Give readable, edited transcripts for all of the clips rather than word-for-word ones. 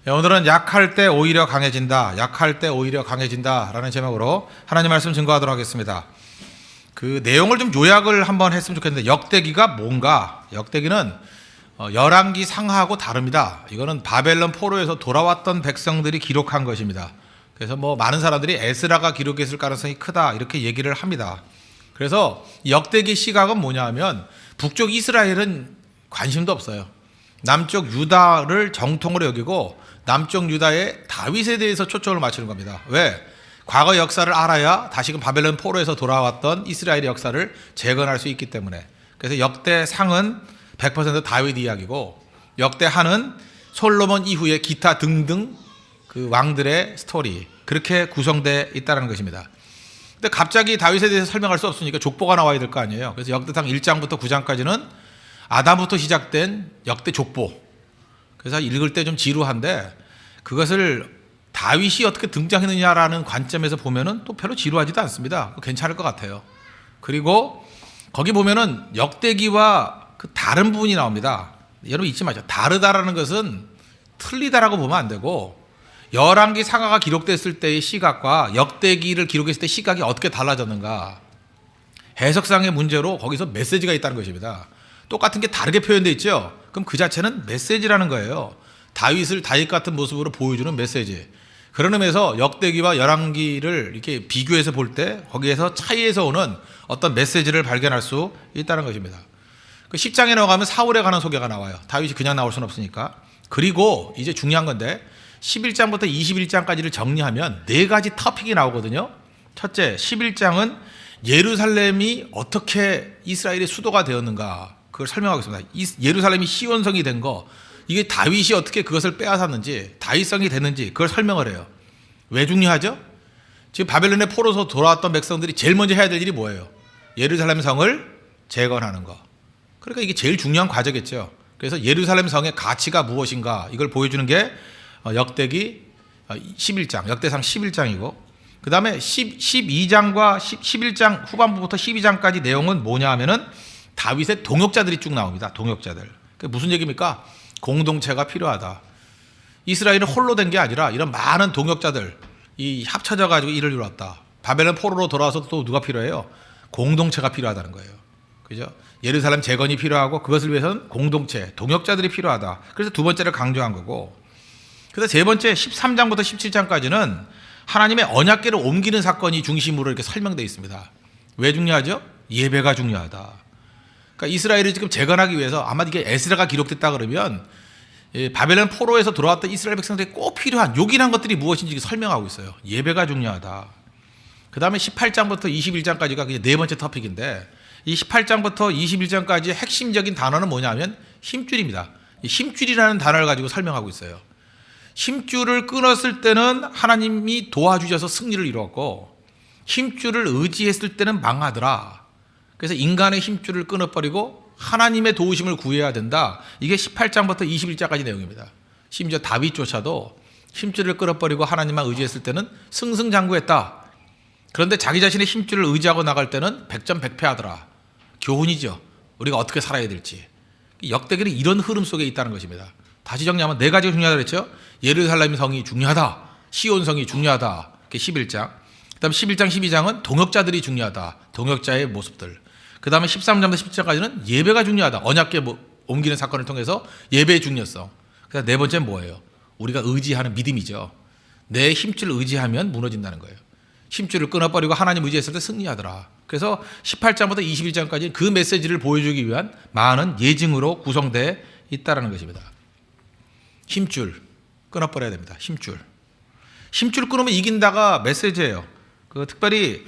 오늘은 약할 때 오히려 강해진다, 약할 때 오히려 강해진다 라는 제목으로 하나님 말씀 증거하도록 하겠습니다. 그 내용을 좀 요약을 한번 했으면 좋겠는데, 역대기가 뭔가? 역대기는 열왕기 상하하고 다릅니다. 이거는 바벨론 포로에서 돌아왔던 백성들이 기록한 것입니다. 그래서 많은 사람들이 에스라가 기록했을 가능성이 크다 이렇게 얘기를 합니다. 그래서 역대기 시각은 뭐냐 하면, 북쪽 이스라엘은 관심도 없어요. 남쪽 유다를 정통으로 여기고 남쪽 유다의 다윗에 대해서 초점을 맞추는 겁니다. 왜? 과거 역사를 알아야 다시금 바벨론 포로에서 돌아왔던 이스라엘의 역사를 재건할 수 있기 때문에. 그래서 역대상은 100% 다윗 이야기고, 역대하는 솔로몬 이후의 기타 등등 그 왕들의 스토리, 그렇게 구성되어 있다는 것입니다. 근데 갑자기 다윗에 대해서 설명할 수 없으니까 족보가 나와야 될 거 아니에요. 그래서 역대상 1장부터 9장까지는 아담부터 시작된 역대 족보. 그래서 읽을 때 좀 지루한데, 그것을 다윗이 어떻게 등장했느냐라는 관점에서 보면은 또 별로 지루하지도 않습니다. 괜찮을 것 같아요. 그리고 거기 보면은 역대기와 그 다른 부분이 나옵니다. 여러분 잊지 마세요. 다르다라는 것은 틀리다라고 보면 안 되고, 열왕기 상하가 기록됐을 때의 시각과 역대기를 기록했을 때 시각이 어떻게 달라졌는가, 해석상의 문제로 거기서 메시지가 있다는 것입니다. 똑같은 게 다르게 표현되어 있죠. 그럼 그 자체는 메시지라는 거예요. 다윗을 다윗 같은 모습으로 보여주는 메시지. 그런 의미에서 역대기와 열왕기를 이렇게 비교해서 볼 때 거기에서 차이에서 오는 어떤 메시지를 발견할 수 있다는 것입니다. 그 10장에 나가면 사울에 관한 소개가 나와요. 다윗이 그냥 나올 수는 없으니까. 그리고 이제 중요한 건데, 11장부터 21장까지를 정리하면 4가지 토픽이 나오거든요. 첫째, 11장은 예루살렘이 어떻게 이스라엘의 수도가 되었는가, 그걸 설명하겠습니다. 예루살렘이 시온성이 된 거, 이게 다윗이 어떻게 그것을 빼앗았는지, 다윗성이 됐는지 그걸 설명을 해요. 왜 중요하죠? 지금 바벨론의 포로에서 돌아왔던 백성들이 제일 먼저 해야 될 일이 뭐예요? 예루살렘 성을 재건하는 거. 그러니까 이게 제일 중요한 과제겠죠. 그래서 예루살렘 성의 가치가 무엇인가, 이걸 보여주는 게 역대기 11장, 역대상 11장이고, 그 다음에 12장과 11장 후반부부터 12장까지 내용은 뭐냐 하면은 다윗의 동역자들이 쭉 나옵니다. 동역자들. 그게 무슨 얘기입니까? 공동체가 필요하다. 이스라엘은 홀로 된 게 아니라 이런 많은 동역자들, 이 합쳐져 가지고 일을 이루었다. 바벨론 포로로 돌아와서 또 누가 필요해요? 공동체가 필요하다는 거예요. 그죠? 예루살렘 재건이 필요하고, 그것을 위해서는 공동체, 동역자들이 필요하다. 그래서 두 번째를 강조한 거고, 그래서 세 번째 13장부터 17장까지는 하나님의 언약궤를 옮기는 사건이 중심으로 이렇게 설명되어 있습니다. 왜 중요하죠? 예배가 중요하다. 그러니까 이스라엘이 지금 재건하기 위해서, 아마 이게 에스라가 기록됐다 그러면 바벨론 포로에서 돌아왔던 이스라엘 백성들이 꼭 필요한 요긴한 것들이 무엇인지 설명하고 있어요. 예배가 중요하다. 그 다음에 18장부터 21장까지가 그게 네 번째 토픽인데, 이 18장부터 21장까지의 핵심적인 단어는 뭐냐면 힘줄입니다. 힘줄이라는 단어를 가지고 설명하고 있어요. 힘줄을 끊었을 때는 하나님이 도와주셔서 승리를 이루었고, 힘줄을 의지했을 때는 망하더라. 그래서 인간의 힘줄을 끊어버리고 하나님의 도우심을 구해야 된다. 이게 18장부터 21장까지 내용입니다. 심지어 다윗조차도 힘줄을 끊어버리고 하나님만 의지했을 때는 승승장구했다. 그런데 자기 자신의 힘줄을 의지하고 나갈 때는 백전백패하더라. 교훈이죠. 우리가 어떻게 살아야 될지. 역대기는 이런 흐름 속에 있다는 것입니다. 다시 정리하면 4가지가 중요하다고 그랬죠. 예루살렘 성이 중요하다, 시온 성이 중요하다, 그게 11장. 그 다음에 11장 12장은 동역자들이 중요하다, 동역자의 모습들. 그 다음에 13장부터 17장까지는 예배가 중요하다, 언약궤 옮기는 사건을 통해서 예배의 중요성. 그래서 네 번째는 뭐예요? 우리가 의지하는 믿음이죠. 내 힘줄을 의지하면 무너진다는 거예요. 힘줄을 끊어버리고 하나님 의지했을 때 승리하더라. 그래서 18장부터 21장까지 그 메시지를 보여주기 위한 많은 예증으로 구성되어 있다는 것입니다. 힘줄 끊어버려야 됩니다. 힘줄 끊으면 이긴다가 메시지예요. 특별히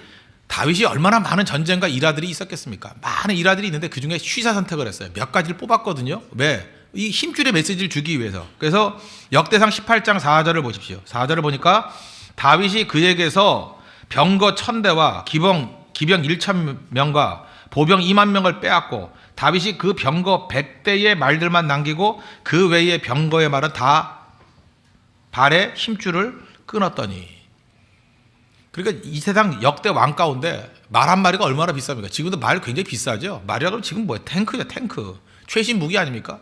다윗이 얼마나 많은 전쟁과 일화들이 있었겠습니까? 많은 일화들이 있는데 그 중에 취사 선택을 했어요. 몇 가지를 뽑았거든요. 왜? 이 힘줄의 메시지를 주기 위해서. 그래서 역대상 18장 4절을 보십시오. 4절을 보니까 다윗이 그에게서 병거 1000대와 기병 1000명과 보병 20000명을 빼앗고, 다윗이 그 병거 100대의 말들만 남기고 그 외의 병거의 말은 다 발에 힘줄을 끊었더니. 그러니까 이 세상 역대 왕 가운데 말 한 마리가 얼마나 비쌉니까? 지금도 말 굉장히 비싸죠. 말이라고 하면 지금 뭐예요? 탱크죠, 탱크. 최신 무기 아닙니까?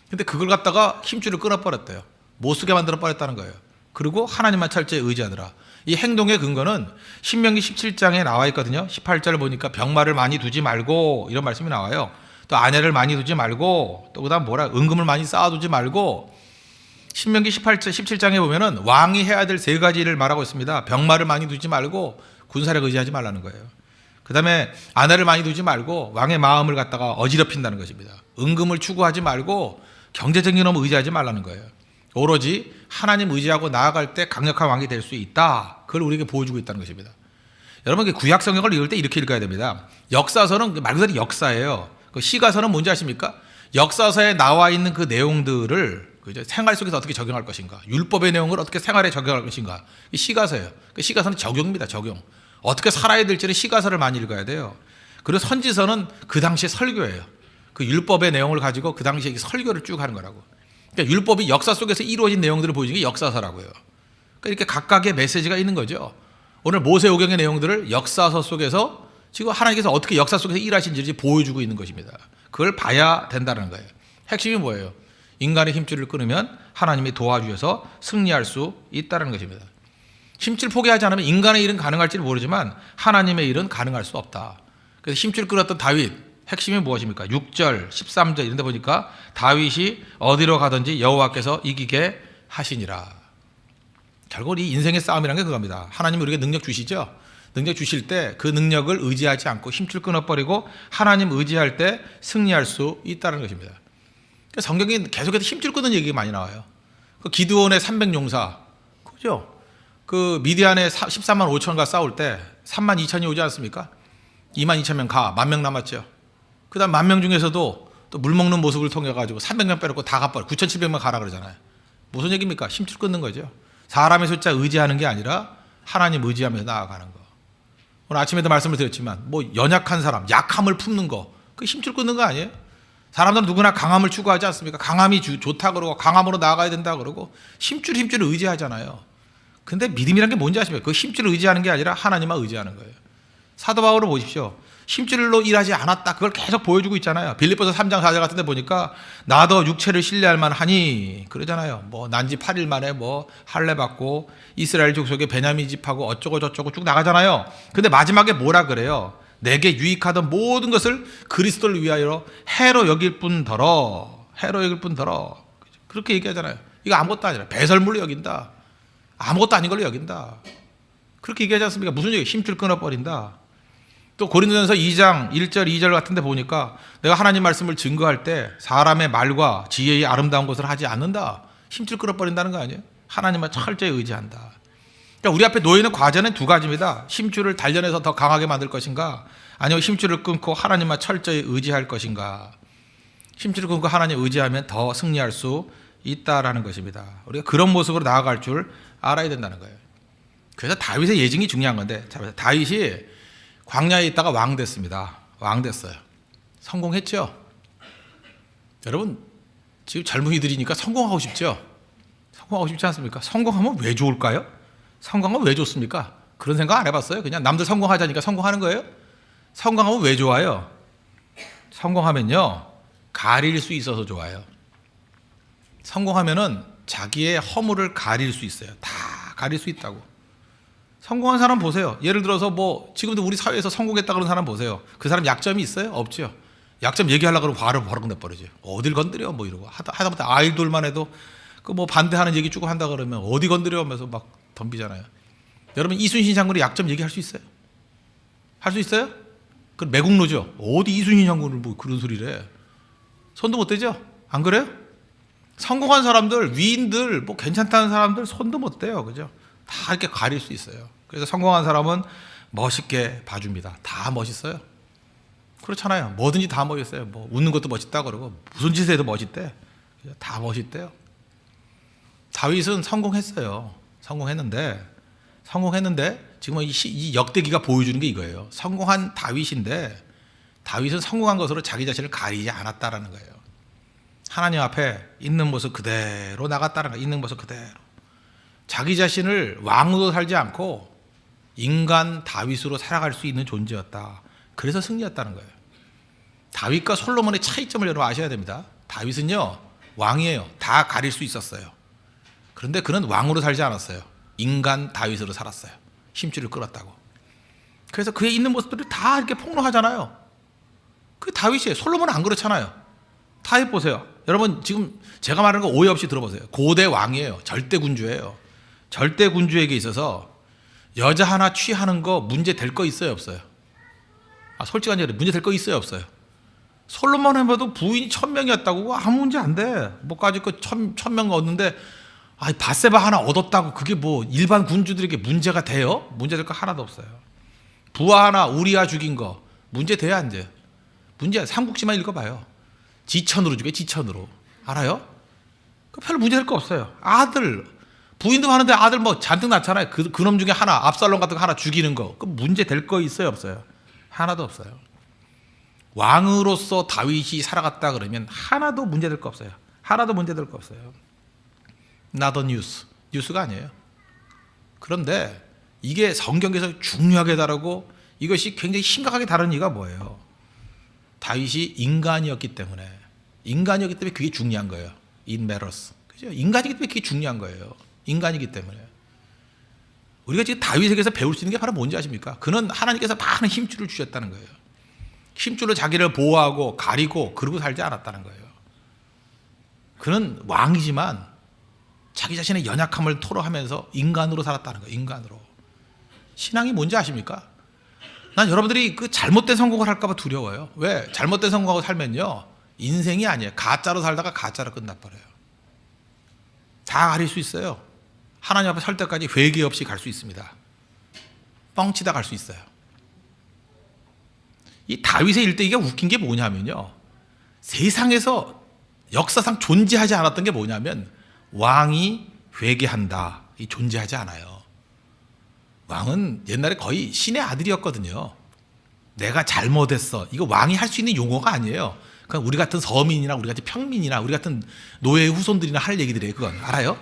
근데 그걸 갖다가 힘줄을 끊어버렸대요. 못 쓰게 만들어 버렸다는 거예요. 그리고 하나님만 철저히 의지하더라. 이 행동의 근거는 신명기 17장에 나와 있거든요. 18절 보니까 병마를 많이 두지 말고 이런 말씀이 나와요. 또 아내를 많이 두지 말고 또 그다음 뭐라 은금을 많이 쌓아두지 말고 신명기 17장에 보면은 왕이 해야 될 세 가지를 말하고 있습니다. 병마를 많이 두지 말고 군사력 의지하지 말라는 거예요. 그다음에 아내를 많이 두지 말고 왕의 마음을 갖다가 어지럽힌다는 것입니다. 은금을 추구하지 말고 경제적인 놈 의지하지 말라는 거예요. 오로지 하나님 의지하고 나아갈 때 강력한 왕이 될 수 있다. 그걸 우리에게 보여주고 있다는 것입니다. 여러분 구약 성경을 읽을 때 이렇게 읽어야 됩니다. 역사서는 말 그대로 역사예요. 그 시가서는 뭔지 아십니까? 역사서에 나와 있는 그 내용들을 생활 속에서 어떻게 적용할 것인가, 율법의 내용을 어떻게 생활에 적용할 것인가, 이 시가서예요. 그 시가서는 적용입니다. 적용. 어떻게 살아야 될지를 시가서를 많이 읽어야 돼요. 그리고 선지서는 그 당시의 설교예요. 그 율법의 내용을 가지고 그 당시에 설교를 쭉 하는 거라고. 그러니까 율법이 역사 속에서 이루어진 내용들을 보여주는 게 역사서라고요. 그러니까 이렇게 각각의 메시지가 있는 거죠. 오늘 모세오경의 내용들을 역사서 속에서 지금 하나님께서 어떻게 역사 속에서 일하신지 보여주고 있는 것입니다. 그걸 봐야 된다는 거예요. 핵심이 뭐예요? 인간의 힘줄을 끊으면 하나님이 도와주셔서 승리할 수 있다는 것입니다. 힘줄 포기하지 않으면 인간의 일은 가능할지는 모르지만 하나님의 일은 가능할 수 없다. 그래서 힘줄 끊었던 다윗, 핵심이 무엇입니까? 6절, 13절 이런 데 보니까 다윗이 어디로 가든지 여호와께서 이기게 하시니라. 결국 이 인생의 싸움이라는 게 그겁니다. 하나님이 우리에게 능력 주시죠? 능력 주실 때 그 능력을 의지하지 않고 힘줄 끊어버리고 하나님 의지할 때 승리할 수 있다는 것입니다. 성경이 계속해서 힘줄 끊는 얘기가 많이 나와요. 그 기드온의 300용사, 그죠? 그 미디안의 13만 5천과 싸울 때 3만 2천이 오지 않습니까? 2만 2천 명 가, 1만 명 남았죠. 그 다음 1만 명 중에서도 또 물 먹는 모습을 통해 가지고 300명 빼놓고 다 가버려. 9,700명 가라 그러잖아요. 무슨 얘기입니까? 힘줄 끊는 거죠. 사람의 숫자 의지하는 게 아니라 하나님 의지하면서 나아가는 거. 오늘 아침에도 말씀을 드렸지만 뭐 연약한 사람, 약함을 품는 거, 그 힘줄 끊는 거 아니에요? 사람들은 누구나 강함을 추구하지 않습니까? 강함이 좋다 그러고 강함으로 나아가야 된다 그러고 힘줄을 의지하잖아요. 근데 믿음이란 게 뭔지 아십니까? 그 힘줄을 의지하는 게 아니라 하나님만 의지하는 거예요. 사도 바울을 보십시오. 힘줄로 일하지 않았다. 그걸 계속 보여주고 있잖아요. 빌립보서 3장 4절 같은 데 보니까 나도 육체를 신뢰할 만하니 그러잖아요. 뭐 난지 8일 만에 뭐 할례 받고 이스라엘 족속의 베냐민 집하고 어쩌고 저쩌고 쭉 나가잖아요. 근데 마지막에 뭐라 그래요? 내게 유익하던 모든 것을 그리스도를 위하여 해로 여길 뿐더러 그렇게 얘기하잖아요. 이거 아무것도 아니라 배설물로 여긴다. 아무것도 아닌 걸로 여긴다. 그렇게 얘기하지 않습니까? 무슨 얘기? 힘줄 끊어버린다. 또 고린도전서 2장 1절 2절 같은 데 보니까 내가 하나님 말씀을 증거할 때 사람의 말과 지혜의 아름다운 것을 하지 않는다. 힘줄 끊어버린다는 거 아니에요? 하나님만 철저히 의지한다. 그러니까 우리 앞에 놓여있는 과제는 두 가지입니다. 힘줄을 단련해서 더 강하게 만들 것인가, 아니면 힘줄을 끊고 하나님만 철저히 의지할 것인가. 힘줄을 끊고 하나님 의지하면 더 승리할 수 있다라는 것입니다. 우리가 그런 모습으로 나아갈 줄 알아야 된다는 거예요. 그래서 다윗의 예증이 중요한 건데, 다윗이 광야에 있다가 왕 됐습니다. 왕 됐어요. 성공했죠? 여러분 지금 젊은이들이니까 성공하고 싶죠? 성공하고 싶지 않습니까? 성공하면 왜 좋을까요? 성공하면 왜 좋습니까? 그런 생각 안 해봤어요? 그냥 남들 성공하자니까 성공하는 거예요? 성공하면 왜 좋아요? 성공하면요 가릴 수 있어서 좋아요. 성공하면은 자기의 허물을 가릴 수 있어요. 다 가릴 수 있다고. 성공한 사람 보세요. 예를 들어서 뭐 지금도 우리 사회에서 성공했다 그런 사람 보세요. 그 사람 약점이 있어요? 없죠. 약점 얘기하려고 그러면 바로 내버려져요. 어딜 건드려 뭐 이러고 하다못해 아이돌만 해도 그 뭐 반대하는 얘기 쭉 한다 그러면 어디 건드려 하면서 막 덤비잖아요. 여러분 이순신 장군의 약점 얘기할 수 있어요? 할 수 있어요? 그 매국노죠. 어디 이순신 장군을 뭐 그런 소리를 해. 손도 못 대죠? 안 그래요? 성공한 사람들, 위인들, 뭐 괜찮다는 사람들 손도 못 대요. 그죠? 다 이렇게 가릴 수 있어요. 그래서 성공한 사람은 멋있게 봐줍니다. 다 멋있어요. 그렇잖아요. 뭐든지 다 멋있어요. 뭐 웃는 것도 멋있다 그러고 무슨 짓을 해도 멋있대. 다 멋있대요. 다윗은 성공했어요. 성공했는데 지금 이 역대기가 보여주는 게 이거예요. 성공한 다윗인데 다윗은 성공한 것으로 자기 자신을 가리지 않았다라는 거예요. 하나님 앞에 있는 모습 그대로 나갔다는 거예요. 있는 모습 그대로. 자기 자신을 왕으로 살지 않고 인간 다윗으로 살아갈 수 있는 존재였다. 그래서 승리했다는 거예요. 다윗과 솔로몬의 차이점을 여러분 아셔야 됩니다. 다윗은요 왕이에요. 다 가릴 수 있었어요. 그런데 그는 왕으로 살지 않았어요. 인간 다윗으로 살았어요. 힘줄을 끌었다고. 그래서 그의 있는 모습들이 다 이렇게 폭로하잖아요. 그 다윗이에요. 솔로몬은 안 그렇잖아요. 다윗 보세요. 여러분 지금 제가 말하는 거 오해 없이 들어보세요. 고대 왕이에요. 절대 군주예요. 절대 군주에게 있어서 여자 하나 취하는 거 문제 될 거 있어요, 없어요? 솔직한 얘기 문제 될 거 있어요, 없어요? 솔로몬 해봐도 부인이 1000명이었다고 아무 문제 안 돼. 뭐까지 그 1000명 얻는데 밧세바 하나 얻었다고 그게 뭐 일반 군주들에게 문제가 돼요? 문제될 거 하나도 없어요. 부하 하나 우리아 죽인 거 문제 돼야 안 돼요? 문제야. 삼국지만 읽어봐요. 지천으로 죽여, 지천으로. 알아요? 별로 문제 될 거 없어요. 아들 부인도 많은데 아들 뭐 잔뜩 낳잖아요. 그놈 중에 하나 압살롬 같은 거 하나 죽이는 거 그 문제 될 거 있어요, 없어요? 하나도 없어요. 왕으로서 다윗이 살아갔다 그러면 하나도 문제될 거 없어요. 하나도 문제될 거 없어요. 나더 뉴스가 아니에요. 그런데 이게 성경에서 중요하게 다르고 이것이 굉장히 심각하게 다른 이유가 뭐예요? 다윗이 인간이었기 때문에 그게 중요한 거예요. It matters. 그죠? 인간이기 때문에 그게 중요한 거예요. 인간이기 때문에. 우리가 지금 다윗에게서 배울 수 있는 게 바로 뭔지 아십니까? 그는 하나님께서 많은 힘줄을 주셨다는 거예요. 힘줄로 자기를 보호하고 가리고 그러고 살지 않았다는 거예요. 그는 왕이지만 자기 자신의 연약함을 토로하면서 인간으로 살았다는 거예요. 인간으로. 신앙이 뭔지 아십니까? 난 여러분들이 그 잘못된 성공을 할까 봐 두려워요. 왜? 잘못된 성공하고 살면요 인생이 아니에요. 가짜로 살다가 가짜로 끝나버려요. 다 가릴 수 있어요. 하나님 앞에 설 때까지 회개 없이 갈 수 있습니다. 뻥치다 갈 수 있어요. 이 다윗의 일대기가 웃긴 게 뭐냐면요, 세상에서 역사상 존재하지 않았던 게 뭐냐면 왕이 회개한다, 이 존재하지 않아요. 왕은 옛날에 거의 신의 아들이었거든요. 내가 잘못했어, 이거 왕이 할 수 있는 용어가 아니에요. 그러니까 우리 같은 서민이나 우리 같은 평민이나 우리 같은 노예의 후손들이나 할 얘기들이에요. 그건 알아요?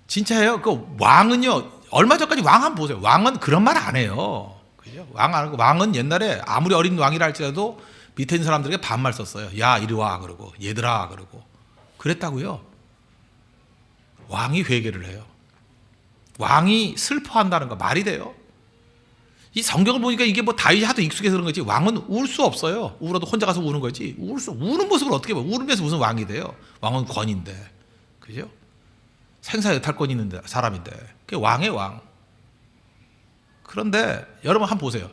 진짜예요. 그 왕은요, 얼마 전까지 왕 한번 보세요. 왕은 그런 말 안 해요. 그죠? 왕은 옛날에 아무리 어린 왕이라 할지라도 밑에 있는 사람들에게 반말 썼어요. 야 이리 와 그러고, 얘들아 그러고 그랬다고요. 왕이 회개를 해요. 왕이 슬퍼한다는 거 말이 돼요? 이 성경을 보니까 이게 뭐 다윗이 하도 익숙해서 그런 거지, 왕은 울 수 없어요. 울어도 혼자 가서 우는 거지. 우는 모습을 어떻게 봐? 울면서 무슨 왕이 돼요? 왕은 권인데, 그죠? 생사여탈권 있는 사람인데, 그게 왕의 왕. 그런데 여러분 한번 보세요.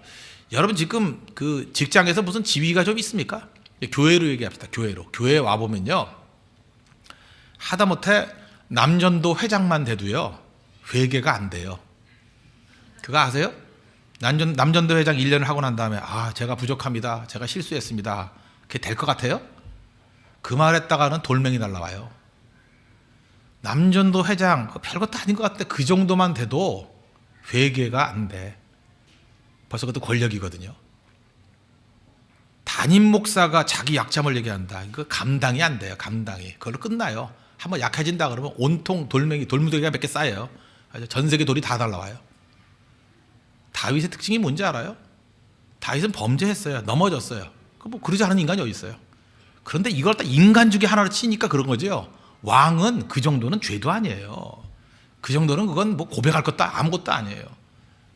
여러분 지금 그 직장에서 무슨 지위가 좀 있습니까? 교회로 얘기합시다. 교회에 와 보면요, 하다못해 남전도 회장만 돼도요 회개가 안 돼요. 그거 아세요? 남전도 회장 1년을 하고 난 다음에 제가 부족합니다, 제가 실수했습니다, 그게 될 것 같아요? 그 말했다가는 돌멩이 날라와요. 남전도 회장 별것도 아닌 것 같아, 그 정도만 돼도 회개가 안 돼. 벌써 그것도 권력이거든요. 담임 목사가 자기 약점을 얘기한다, 이거 감당이 안 돼요. 감당이. 그걸로 끝나요. 한번 약해진다 그러면 온통 돌무더기가 몇 개 쌓여요. 전 세계 돌이 다 달라와요. 다윗의 특징이 뭔지 알아요? 다윗은 범죄했어요. 넘어졌어요. 뭐 그러지 않은 인간이 어디 있어요? 그런데 이걸 딱 인간 중에 하나로 치니까 그런 거죠. 왕은 그 정도는 죄도 아니에요. 그 정도는 그건 뭐 고백할 것도 아무것도 아니에요.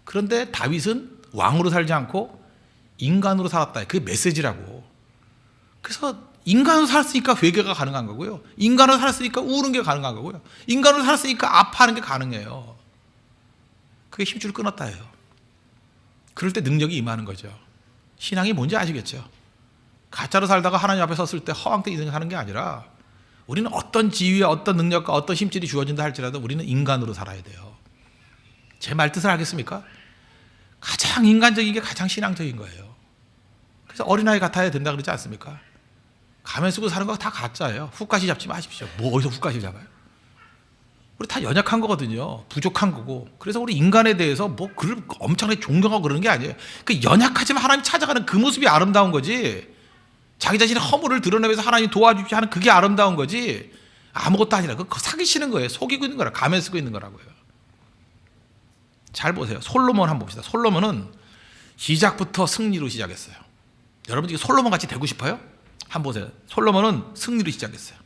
그런데 다윗은 왕으로 살지 않고 인간으로 살았다. 그게 메시지라고. 그래서 인간으로 살았으니까 회개가 가능한 거고요. 인간으로 살았으니까 우는 게 가능한 거고요. 인간으로 살았으니까 아파하는 게 가능해요. 그게 힘줄을 끊었다 해요. 그럴 때 능력이 임하는 거죠. 신앙이 뭔지 아시겠죠? 가짜로 살다가 하나님 앞에 섰을 때 허황된 인생을 하는 게 아니라, 우리는 어떤 지위와 어떤 능력과 어떤 힘줄이 주어진다 할지라도 우리는 인간으로 살아야 돼요. 제 말뜻을 알겠습니까? 가장 인간적인 게 가장 신앙적인 거예요. 그래서 어린아이 같아야 된다 그러지 않습니까? 가면 쓰고 사는 거 다 가짜예요. 훅가시 잡지 마십시오. 뭐 어디서 훅가시 잡아요? 우리 다 연약한 거거든요. 부족한 거고. 그래서 우리 인간에 대해서 뭐 그를 엄청나게 존경하고 그러는 게 아니에요. 그 연약하지만 하나님 찾아가는 그 모습이 아름다운 거지, 자기 자신의 허물을 드러내면서 하나님 도와주시 하는 그게 아름다운 거지, 아무것도 아니라 그거 사기치는 거예요. 속이고 있는 거라, 가면 쓰고 있는 거라고요. 잘 보세요. 솔로몬 한번 봅시다. 솔로몬은 시작부터 승리로 시작했어요. 여러분 지금 솔로몬 같이 되고 싶어요? 한번 보세요. 솔로몬은 승리로 시작했어요.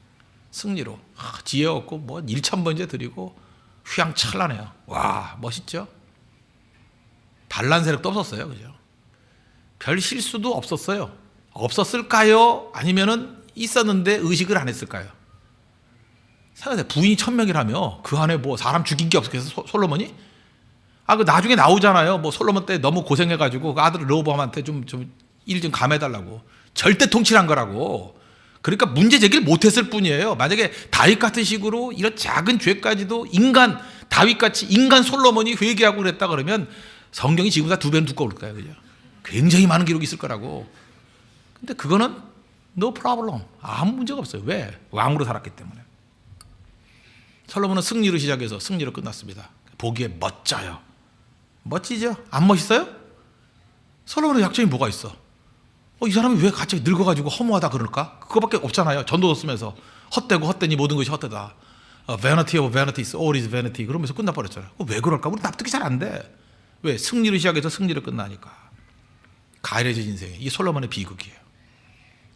승리로. 지혜 얻고 뭐 1,000번째 드리고 휘황찬란해요. 와, 멋있죠? 반란 세력도 없었어요. 그죠? 별 실수도 없었어요. 없었을까요? 아니면은 있었는데 의식을 안 했을까요? 생각해, 부인이 1,000명이라며 그 안에 뭐 사람 죽인 게 없었겠어, 솔로몬이? 그 나중에 나오잖아요. 뭐 솔로몬 때 너무 고생해가지고 그 아들 르호보암한테 일 좀 감해달라고. 절대 통치를 한 거라고. 그러니까 문제 제기를 못했을 뿐이에요. 만약에 다윗 같은 식으로 이런 작은 죄까지도 다윗같이 인간 솔로몬이 회개하고 그랬다 그러면 성경이 지금보다 2배는 두꺼울 거예요. 그죠? 굉장히 많은 기록이 있을 거라고. 근데 그거는 no problem. 아무 문제가 없어요. 왜? 왕으로 살았기 때문에. 솔로몬은 승리로 시작해서 승리로 끝났습니다. 보기에 멋져요. 멋지죠? 안 멋있어요? 솔로몬의 약점이 뭐가 있어? 이 사람이 왜 갑자기 늙어가지고 허무하다 그럴까? 그거밖에 없잖아요. 전도도 쓰면서 헛되고 헛되니 모든 것이 헛되다. Vanity of vanities, all is vanity. 그러면서 끝나버렸잖아요. 왜 그럴까? 우리 납득이 잘 안 돼. 왜? 승리로 시작해서 승리로 끝나니까. 가일해진 인생이. 이게 솔로몬의 비극이에요.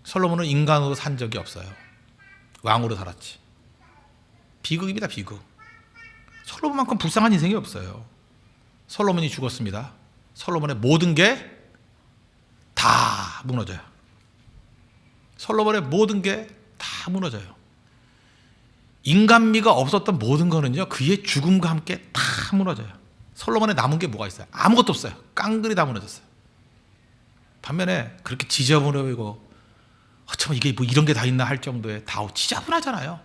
솔로몬은 인간으로 산 적이 없어요. 왕으로 살았지. 비극입니다. 비극. 솔로몬만큼 불쌍한 인생이 없어요. 솔로몬이 죽었습니다. 솔로몬의 모든 게 다 무너져요. 솔로몬의 모든 게 다 무너져요. 인간미가 없었던 모든 거는요, 그의 죽음과 함께 다 무너져요. 솔로몬에 남은 게 뭐가 있어요? 아무것도 없어요. 깡그리 다 무너졌어요. 반면에 그렇게 지저분하고 참 이게 뭐 이런 게 다 있나 할 정도의 다 지저분하잖아요.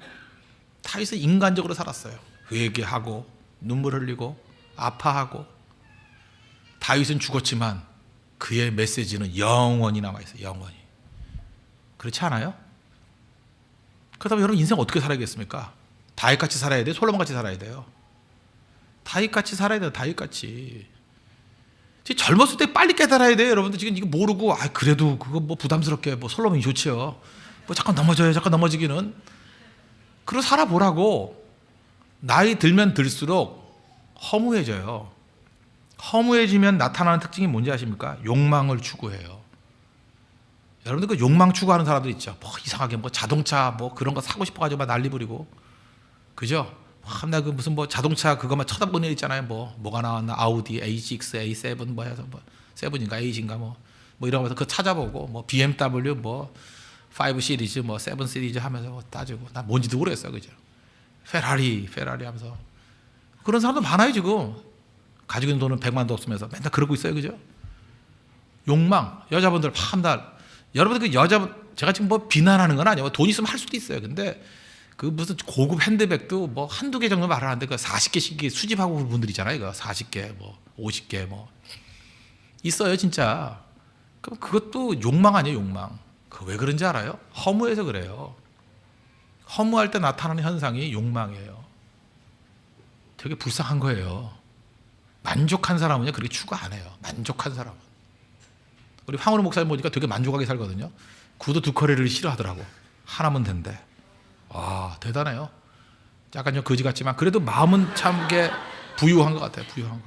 다윗은 인간적으로 살았어요. 회개하고 눈물 흘리고 아파하고. 다윗은 죽었지만 그의 메시지는 영원히 남아있어요. 영원히. 그렇지 않아요? 그렇다면 여러분 인생 어떻게 살아야겠습니까? 다윗같이 살아야 돼요? 솔로몬같이 살아야 돼요? 다윗같이 살아야 돼요. 다윗같이. 젊었을 때 빨리 깨달아야 돼요. 여러분들 지금 이거 모르고 그래도 그거 뭐 부담스럽게 뭐 솔로몬이 좋지요. 뭐 잠깐 넘어져요. 잠깐 넘어지기는. 그러고 살아보라고. 나이 들면 들수록 허무해져요. 허무해지면 나타나는 특징이 뭔지 아십니까? 욕망을 추구해요. 여러분들 그 욕망 추구하는 사람들 있죠. 뭐 이상하게 뭐 자동차 뭐 그런 거 사고 싶어가지고 막 난리 부리고, 그죠? 나 그 무슨 뭐 자동차 그거만 쳐다보는 애 있잖아요. 뭐가 나왔나? 아우디 A6, A7 뭐 해서 뭐 7인가 8인가 뭐 이런 거서 그거 찾아보고 뭐 BMW 뭐 5 시리즈 뭐 7 시리즈 하면서 뭐 따지고 나 뭔지도 모르겠어요. 그죠? 페라리 하면서 그런 사람도 많아요 지금. 가지고 있는 돈은 100만도 없으면서 맨날 그러고 있어요. 그죠? 욕망. 여자분들 밤날. 여러분들 그 여자분, 제가 지금 뭐 비난하는 건 아니에요. 돈 있으면 할 수도 있어요. 근데 그 무슨 고급 핸드백도 뭐 한두 개 정도 말을 하는데 그 40개씩 수집하고 그런 분들 있잖아요. 이거 40개, 뭐 50개 뭐. 있어요, 진짜. 그럼 그것도 욕망 아니에요, 욕망. 그 왜 그런지 알아요? 허무해서 그래요. 허무할 때 나타나는 현상이 욕망이에요. 되게 불쌍한 거예요. 만족한 사람은요 그렇게 추구 안 해요. 만족한 사람은. 우리 황우로 목사님 보니까 되게 만족하게 살거든요. 구두 2커리를 싫어하더라고. 하나면 된대. 와, 대단해요. 약간 좀 거지 같지만 그래도 마음은 참 부유한 것 같아요. 부유한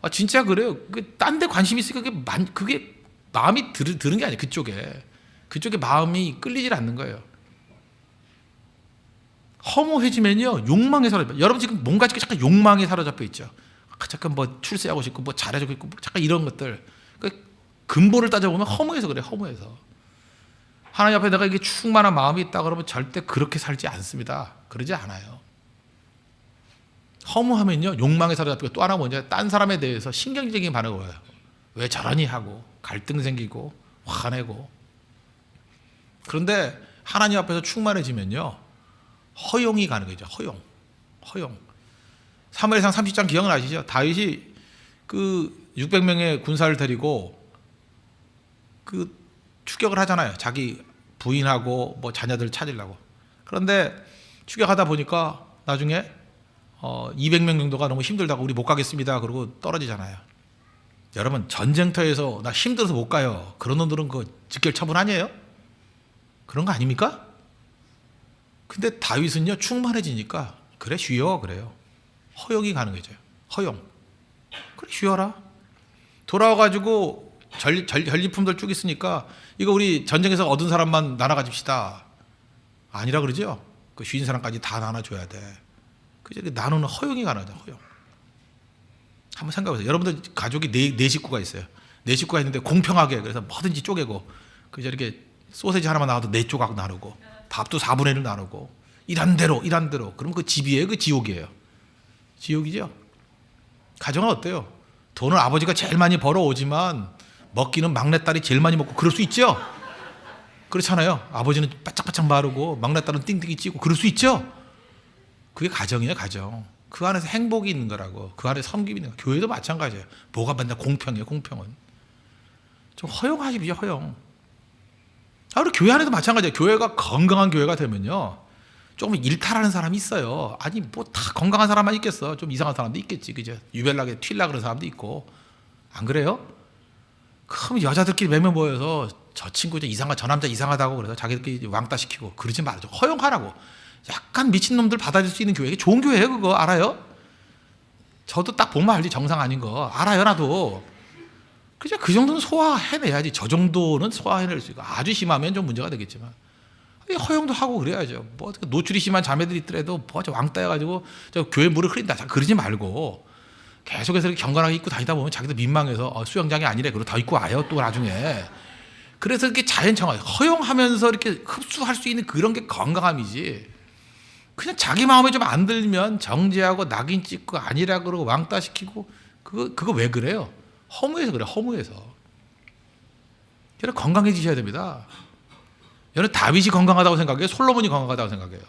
거. 진짜 그래요. 딴 데 관심 있으니까 그게 마음이 드는 게 아니에요. 그쪽에 마음이 끌리질 않는 거예요. 허무해지면요 욕망에 사로잡혀. 여러분 지금 뭔가 잠깐 욕망에 사로잡혀 있죠. 잠깐 뭐 출세하고 싶고 뭐 잘해주고 있고 잠깐 이런 것들. 근본을 따져보면 허무해서 그래. 허무해서. 하나님 앞에 내가 이게 충만한 마음이 있다 그러면 절대 그렇게 살지 않습니다. 그러지 않아요. 허무하면요 욕망에 사로잡히고 또 하나 뭐냐, 딴 사람에 대해서 신경적인 반응을 해요. 왜 저러니 하고 갈등 생기고 화내고. 그런데 하나님 앞에서 충만해지면요 허용이 가능해져. 허용. 사무엘상 30장 기억나시죠? 다윗이 그 600명의 군사를 데리고 그 추격을 하잖아요. 자기 부인하고 뭐 자녀들 찾으려고. 그런데 추격하다 보니까 나중에 200명 정도가 너무 힘들다고 우리 못 가겠습니다. 그러고 떨어지잖아요. 여러분 전쟁터에서 나 힘들어서 못 가요. 그런 놈들은 그 직결 처분 아니에요? 그런 거 아닙니까? 근데 다윗은요 충만해지니까 그래 쉬어 그래요. 허용이 가능해져요. 허용. 그래 쉬어라. 돌아와가지고 전리품들 쭉 있으니까 이거 우리 전쟁에서 얻은 사람만 나눠 가집시다. 아니라 그러죠. 그 쉬는 사람까지 다 나눠줘야 돼. 그죠? 나누는 허용이 가능하죠. 허용. 한번 생각해보세요. 여러분들 가족이 네 식구가 있어요. 네 식구가 있는데 공평하게 그래서 뭐든지 쪼개고 그저 이렇게 소세지 하나만 나와도 네 조각 나누고 밥도 4분의 1 나누고 이런 대로 그럼 그 집이에요? 그 지옥이에요? 지옥이죠. 가정은 어때요? 돈을 아버지가 제일 많이 벌어오지만 먹기는 막내딸이 제일 많이 먹고 그럴 수 있죠? 그렇잖아요. 아버지는 바짝바짝 마르고 막내딸은 띵띵이 찌고 그럴 수 있죠? 그게 가정이에요. 가정. 그 안에서 행복이 있는 거라고. 그 안에 섬김이 있는 거. 교회도 마찬가지예요. 뭐가 맨날 공평해요. 공평은. 좀 허용하십시오. 허용. 우리 교회 안에도 마찬가지예요. 교회가 건강한 교회가 되면요 조금 일탈하는 사람이 있어요. 아니 뭐 다 건강한 사람만 있겠어. 좀 이상한 사람도 있겠지. 그죠? 유별나게 튈라 그런 사람도 있고. 안 그래요? 그럼 여자들끼리 몇 명 모여서 저 친구 저 남자 이상하다고 그래서 자기들끼리 왕따 시키고 그러지 말죠. 허용하라고. 약간 미친놈들 받아들일 수 있는 교회. 좋은 교회예요. 그거 알아요? 저도 딱 보면 알지. 정상 아닌 거 알아요. 나도. 그죠? 그 정도는 소화해내야지. 저 정도는 소화해낼 수 있고 아주 심하면 좀 문제가 되겠지만 허용도 하고 그래야죠. 뭐 노출이 심한 자매들이 있더라도 뭐 왕따여가지고 저 교회 물을 흐린다. 그러지 말고 계속해서 이렇게 경건하게 입고 다니다 보면 자기도 민망해서 수영장이 아니래. 그러고 다 입고 와요. 또 나중에. 그래서 이렇게 자연청하 허용하면서 이렇게 흡수할 수 있는 그런 게 건강함이지. 그냥 자기 마음에 좀 안 들면 정죄하고 낙인 찍고 아니라 그러고 왕따 시키고 그거 왜 그래요? 허무해서 그래. 허무해서. 여러분 건강해지셔야 됩니다. 여러분 다윗이 건강하다고 생각해요? 솔로몬이 건강하다고 생각해요?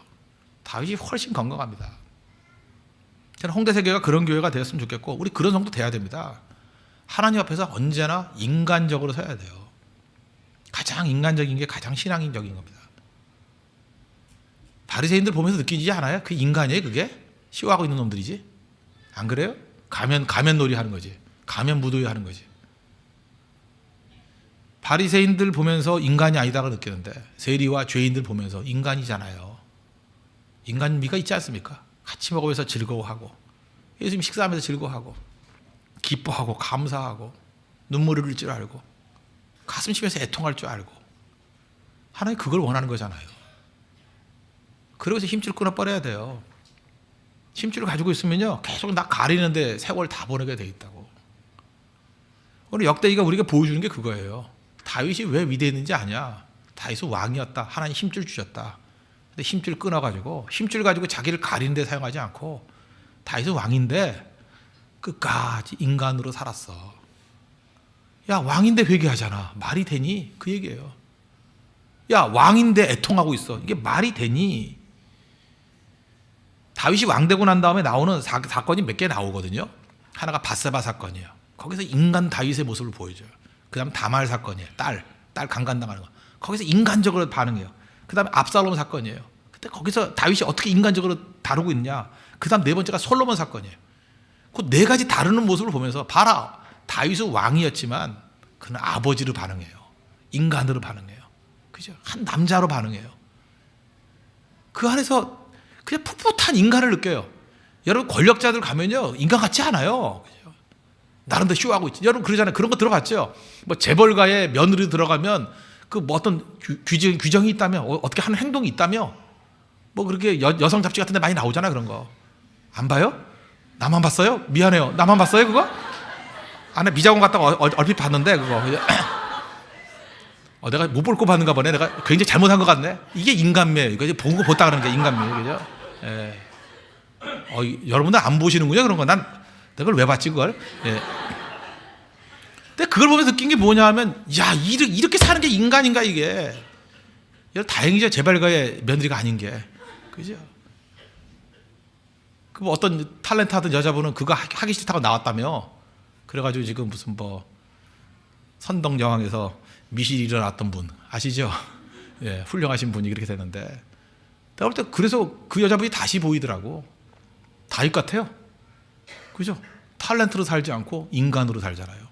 다윗이 훨씬 건강합니다. 저는 홍대세계가 그런 교회가 되었으면 좋겠고 우리 그런 성도 돼야 됩니다. 하나님 앞에서 언제나 인간적으로 서야 돼요. 가장 인간적인 게 가장 신앙적인 겁니다. 바리새인들 보면서 느끼지 않아요? 그 인간이에요 그게? 시호하고 있는 놈들이지? 안 그래요? 가면놀이 하는 거지. 가면 무도회 하는 거지. 바리새인들 보면서 인간이 아니다고 느끼는데 세리와 죄인들 보면서 인간이잖아요. 인간미가 있지 않습니까? 같이 먹으면서 즐거워하고 예수님 식사하면서 즐거워하고 기뻐하고 감사하고 눈물을 흘릴 줄 알고 가슴 치면서 애통할 줄 알고 하나님 그걸 원하는 거잖아요. 그러고서 힘줄 끊어버려야 돼요. 힘줄을 가지고 있으면요 계속 나 가리는데 세월 다 보내게 돼 있다고. 오늘 역대기가 우리가 보여주는 게 그거예요. 다윗이 왜 위대했는지 아냐? 다윗은 왕이었다. 하나님 힘줄 주셨다. 근데 힘줄 끊어가지고 힘줄 가지고 자기를 가리는 데 사용하지 않고 다윗은 왕인데 끝까지 인간으로 살았어. 야 왕인데 회개하잖아. 말이 되니? 그 얘기예요. 야 왕인데 애통하고 있어. 이게 말이 되니? 다윗이 왕 되고 난 다음에 나오는 사건이 몇 개 나오거든요. 하나가 밧세바 사건이에요. 거기서 인간 다윗의 모습을 보여줘요. 그 다음 다말 사건이에요. 딸 강간당하는 거. 거기서 인간적으로 반응해요. 그 다음에 압살롬 사건이에요. 근데 거기서 다윗이 어떻게 인간적으로 다루고 있냐. 그 다음 네 번째가 솔로몬 사건이에요. 그 네 가지 다루는 모습을 보면서 봐라. 다윗은 왕이었지만 그는 아버지로 반응해요. 인간으로 반응해요. 그죠? 한 남자로 반응해요. 그 안에서 그냥 풋풋한 인간을 느껴요. 여러분 권력자들 가면요 인간 같지 않아요. 그죠? 나름대로 쇼하고 있지. 여러분 그러잖아요. 그런 거 들어봤죠? 뭐 재벌가의 며느리 들어가면 그 뭐 어떤 규정이 있다며 어떻게 하는 행동이 있다며 뭐 그렇게 여성 잡지 같은 데 많이 나오잖아. 그런 거 안 봐요? 나만 봤어요? 미안해요. 나만 봤어요 그거? 안에 미장원 갔다가 얼핏 봤는데 그거 내가 못 볼 거 봤는가 보네. 내가 굉장히 잘못한 것 같네. 이게 인간미예요. 이거 보고 보다 그러는 게 인간미예요. 그죠? 예. 여러분들 안 보시는군요. 그런 거. 난 그걸 왜 봤지 그걸? 예. 근데 그걸 보면서 느낀 게 뭐냐 하면 야 이렇게 사는 게 인간인가 이게. 다행이죠. 재벌가의 며느리가 아닌 게. 그죠? 그 어떤 탤런트 하던 여자분은 그거 하기 싫다고 나왔다며. 그래가지고 지금 무슨 뭐 선덕여왕에서 미실이 일어났던 분 아시죠? 예, 훌륭하신 분이 그렇게 됐는데 내가 볼 때 그래서 그 여자분이 다시 보이더라고. 다윗 같아요. 그죠? 탤런트로 살지 않고 인간으로 살잖아요.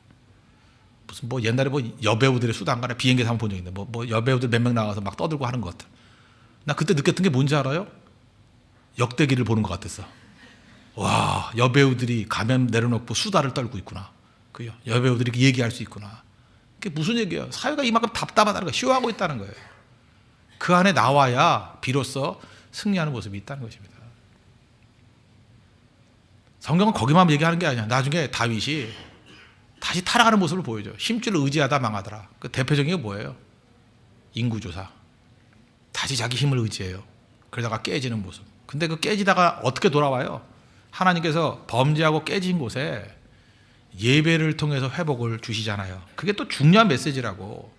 무슨 뭐 옛날에 뭐 여배우들의 수단간에 비행기에서 한번 본 적 있는데 뭐 여배우들 몇 명 나와서 막 떠들고 하는 것 같아. 나 그때 느꼈던 게 뭔지 알아요? 역대기를 보는 것 같았어. 와 여배우들이 가면 내려놓고 수다를 떨고 있구나. 그죠? 여배우들이 얘기할 수 있구나. 그게 무슨 얘기예요? 사회가 이만큼 답답하다는 거예요. 쇼하고 있다는 거예요. 그 안에 나와야 비로소 승리하는 모습이 있다는 것입니다. 성경은 거기만 얘기하는 게 아니야. 나중에 다윗이 다시 타락하는 모습을 보여줘. 힘줄을 의지하다 망하더라. 그 대표적인 게 뭐예요? 인구조사. 다시 자기 힘을 의지해요. 그러다가 깨지는 모습. 근데 그 깨지다가 어떻게 돌아와요? 하나님께서 범죄하고 깨진 곳에 예배를 통해서 회복을 주시잖아요. 그게 또 중요한 메시지라고.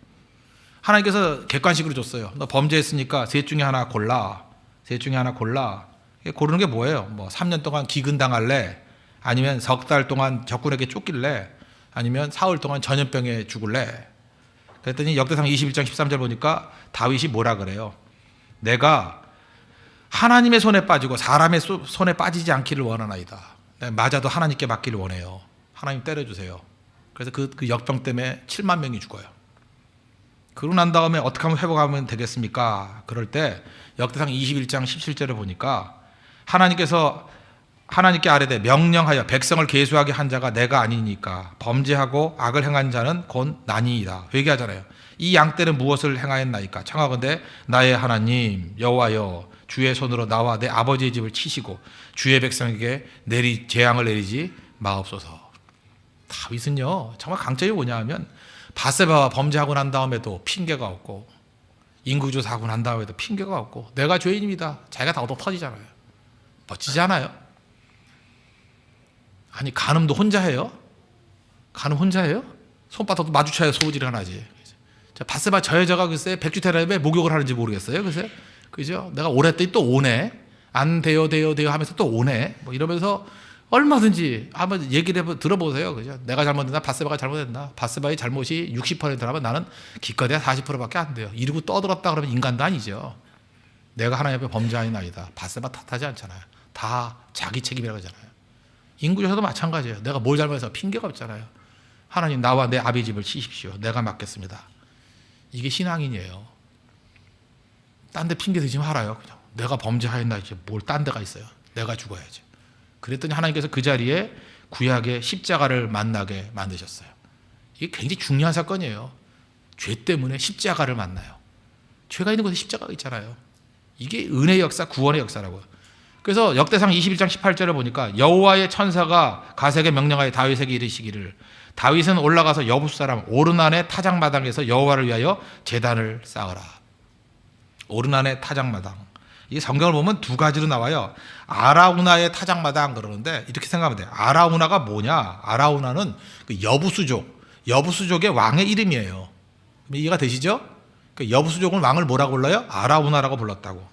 하나님께서 객관식으로 줬어요. 너 범죄했으니까 셋 중에 하나 골라. 셋 중에 하나 골라. 고르는 게 뭐예요? 뭐 3년 동안 기근당할래? 아니면 석 달 동안 적군에게 쫓길래? 아니면 사흘 동안 전염병에 죽을래? 그랬더니 역대상 21장 13절 보니까 다윗이 뭐라 그래요? 내가 하나님의 손에 빠지고 사람의 손에 빠지지 않기를 원하나이다. 맞아도 하나님께 맡기를 원해요. 하나님 때려주세요. 그래서 그 역병 때문에 7만 명이 죽어요. 그러고 난 다음에 어떻게 하면 회복하면 되겠습니까? 그럴 때 역대상 21장 17절을 보니까 하나님께 아뢰되 명령하여 백성을 계수하게 한 자가 내가 아니니까 범죄하고 악을 행한 자는 곧 나니이다. 회개하잖아요. 이 양떼는 무엇을 행하였나이까? 청하건대 나의 하나님 여호와여 주의 손으로 나와 내 아버지의 집을 치시고 주의 백성에게 재앙을 내리지 마옵소서. 다윗은요 정말 강점이 뭐냐 하면 바세바와 범죄하고 난 다음에도 핑계가 없고 인구조사하고 난 다음에도 핑계가 없고 내가 죄인입니다. 자기가 다 얻어 터지잖아요. 멋지지 않아요? 아니 간음도 혼자 해요? 간음 혼자 해요? 손바닥도 마주쳐야 소질이 하나지. 바세바 저 여자가 글쎄 백주테라에 목욕을 하는지 모르겠어요. 글쎄 그죠? 내가 오랬더니 또 오네. 안 돼요 하면서 또 오네. 뭐 이러면서 얼마든지 한번 얘기를 들어보세요. 그죠? 내가 잘못했나? 바세바가 잘못했나? 바세바의 잘못이 60%라면 나는 기껏해야 40%밖에 안 돼요. 이러고 떠들었다 그러면 인간도 아니죠. 내가 하나님 앞에 범죄하나이다. 바세바 탓하지 않잖아요. 다 자기 책임이라고 하잖아요. 인구조사도 마찬가지예요. 내가 뭘 잘못해서 핑계가 없잖아요. 하나님 나와 내 아비 집을 치십시오. 내가 맡겠습니다. 이게 신앙인이에요. 딴 데 핑계 대지 말아요. 그냥 내가 범죄하였나 이제 뭘 딴 데가 있어요. 내가 죽어야지. 그랬더니 하나님께서 그 자리에 구약의 십자가를 만나게 만드셨어요. 이게 굉장히 중요한 사건이에요. 죄 때문에 십자가를 만나요. 죄가 있는 곳에 십자가가 있잖아요. 이게 은혜의 역사, 구원의 역사라고요. 그래서 역대상 21장 18절을 보니까 여호와의 천사가 가세에게 명령하여 다윗에게 이르시기를 다윗은 올라가서 여부수 사람 오르난의 타작마당에서 여호와를 위하여 제단을 쌓으라. 오르난의 타작마당. 이 성경을 보면 두 가지로 나와요. 아라우나의 타작마당 그러는데 이렇게 생각하면 돼요. 아라우나가 뭐냐? 아라우나는 그 여부수족의 왕의 이름이에요. 이해가 되시죠? 그 여부수족은 왕을 뭐라고 불러요? 아라우나라고 불렀다고.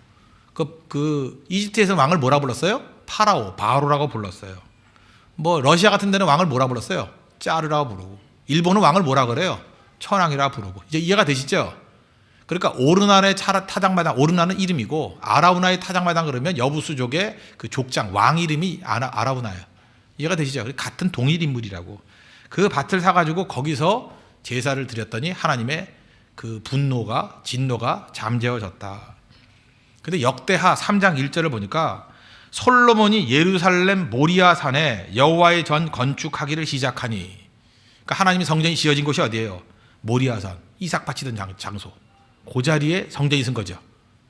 그 이집트에서 왕을 뭐라 불렀어요? 파라오, 바로라고 불렀어요. 뭐 러시아 같은 데는 왕을 뭐라 불렀어요? 짜르라고 부르고. 일본은 왕을 뭐라 그래요? 천황이라 부르고. 이제 이해가 되시죠? 그러니까 오르난의 타작마당, 오르난은 이름이고 아라우나의 타작마당 그러면 여부수족의 그 족장 왕 이름이 아라우나예요. 이해가 되시죠? 같은 동일 인물이라고. 그 밭을 사가지고 거기서 제사를 드렸더니 하나님의 그 진노가 잠재워졌다. 근데 역대하 3장 1절을 보니까 솔로몬이 예루살렘 모리아 산에 여호와의 전 건축하기를 시작하니, 그러니까 하나님이 성전이 지어진 곳이 어디예요? 모리아 산, 이삭 바치던 장소. 그 자리에 성전이 있은 거죠.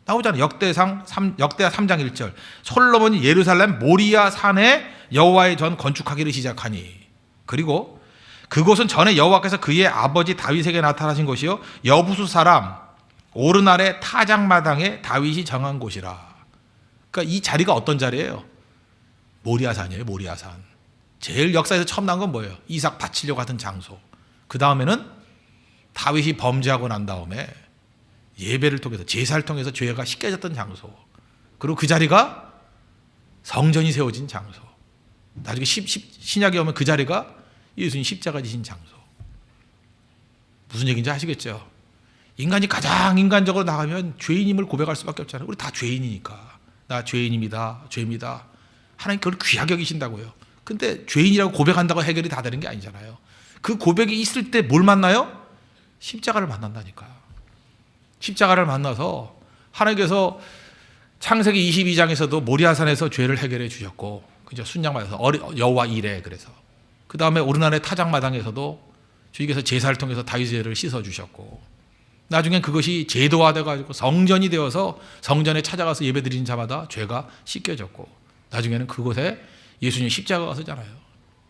나오잖아요. 역대하 3장 1절. 솔로몬이 예루살렘 모리아 산에 여호와의 전 건축하기를 시작하니. 그리고 그곳은 전에 여호와께서 그의 아버지 다윗에게 나타나신 곳이요 여부수 사람 오르날의 타작마당에 다윗이 정한 곳이라. 그러니까 이 자리가 어떤 자리예요? 모리아산이에요. 모리아산. 제일 역사에서 처음 나온 건 뭐예요? 이삭 바치려고 하던 장소. 그 다음에는 다윗이 범죄하고 난 다음에 예배를 통해서 제사를 통해서 죄가 씻겨졌던 장소. 그리고 그 자리가 성전이 세워진 장소. 나중에 신약에 오면 그 자리가 예수님 십자가 지신 장소. 무슨 얘기인지 아시겠죠? 인간이 가장 인간적으로 나가면 죄인임을 고백할 수밖에 없잖아요. 우리 다 죄인이니까. 나 죄인입니다. 죄입니다. 하나님 그걸 귀하게 여기신다고요. 근데 죄인이라고 고백한다고 해결이 다 되는 게 아니잖아요. 그 고백이 있을 때 뭘 만나요? 십자가를 만난다니까요. 십자가를 만나서 하나님께서 창세기 22장에서도 모리아산에서 죄를 해결해 주셨고, 그죠? 순양받아서 여호와 이레. 그래서 그 다음에 오르난의 타작마당에서도 주님께서 제사를 통해서 다윗의 죄를 씻어 주셨고, 나중엔 그것이 제도화돼 가지고 성전이 되어서 성전에 찾아가서 예배드리는 자마다 죄가 씻겨졌고, 나중에는 그곳에 예수님 십자가가 서잖아요.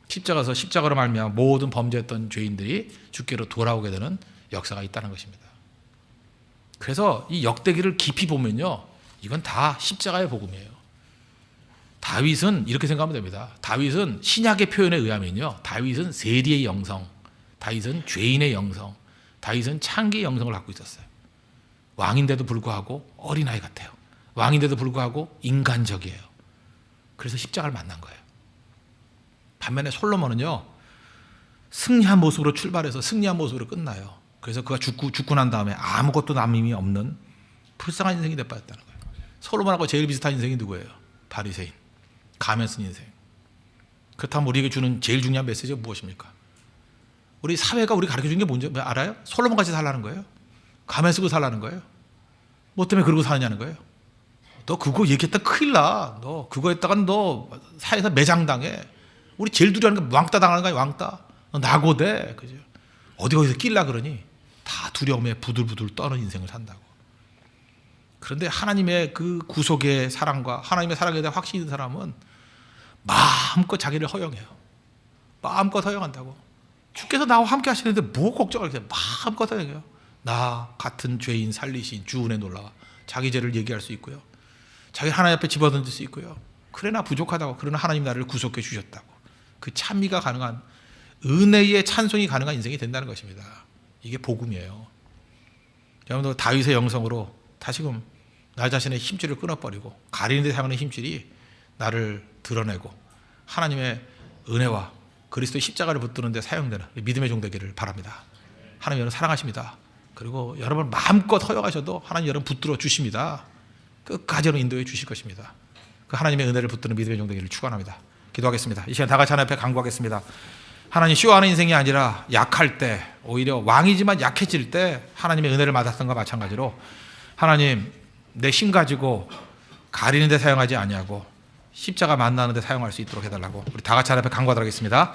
십자가서 십자가로 말미암아 모든 범죄했던 죄인들이 주께로 돌아오게 되는 역사가 있다는 것입니다. 그래서 이 역대기를 깊이 보면요, 이건 다 십자가의 복음이에요. 다윗은 이렇게 생각하면 됩니다. 다윗은 신약의 표현에 의하면요, 다윗은 세리의 영성, 다윗은 죄인의 영성, 다윗은 창기의 영성을 갖고 있었어요. 왕인데도 불구하고 어린아이 같아요. 왕인데도 불구하고 인간적이에요. 그래서 십자가를 만난 거예요. 반면에 솔로몬은요, 승리한 모습으로 출발해서 승리한 모습으로 끝나요. 그래서 그가 죽고 난 다음에 아무것도 남임이 없는 불쌍한 인생이 돼버렸다는 거예요. 솔로몬하고 제일 비슷한 인생이 누구예요? 바리새인, 가면 쓴 인생. 그렇다면 우리에게 주는 제일 중요한 메시지가 무엇입니까? 우리 사회가 우리 가르쳐준 게 뭔지 알아요? 솔로몬같이 살라는 거예요? 가면 쓰고 살라는 거예요? 뭐 때문에 그러고 사느냐는 거예요? 너 그거 얘기했다 큰일 나. 너 그거 했다간 너 사회에서 매장당해. 우리 제일 두려워하는 게 왕따 당하는 거야. 왕따. 너 낙오돼. 그죠? 어디서 낄라 그러니 다 두려움에 부들부들 떠는 인생을 산다고. 그런데 하나님의 그 구속의 사랑과 하나님의 사랑에 대한 확신이 있는 사람은 마음껏 자기를 허용해요. 마음껏 허용한다고. 주께서 나와 함께 하시는데 뭐 걱정을 해요. 마음껏 허용해요. 나 같은 죄인 살리신 주 은혜 놀라와 자기 죄를 얘기할 수 있고요. 자기 하나님 앞에 집어던질 수 있고요. 그래 나 부족하다고. 그러나 하나님 나를 구속해 주셨다고. 그 찬미가 가능한, 은혜의 찬송이 가능한 인생이 된다는 것입니다. 이게 복음이에요. 여러분들 다윗의 영성으로 다시금 나 자신의 힘줄을 끊어버리고 가리는 데 사용하는 힘줄이 나를 드러내고 하나님의 은혜와 그리스도의 십자가를 붙드는 데 사용되는 믿음의 종 되기를 바랍니다. 하나님 여러분 사랑하십니다. 그리고 여러분 마음껏 허용하셔도 하나님 여러분 붙들어 주십니다. 끝까지 여러분 인도해 주실 것입니다. 그 하나님의 은혜를 붙드는 믿음의 종 되기를 축원합니다. 기도하겠습니다. 이 시간 다 같이 하나님 앞에 간구하겠습니다. 하나님 쇼하는 인생이 아니라 약할 때, 오히려 왕이지만 약해질 때 하나님의 은혜를 받았던 것과 마찬가지로 하나님 내 힘 가지고 가리는 데 사용하지 아니하고 십자가 만나는 데 사용할 수 있도록 해달라고 우리 다 같이 하나님 앞에 간구하도록 하겠습니다.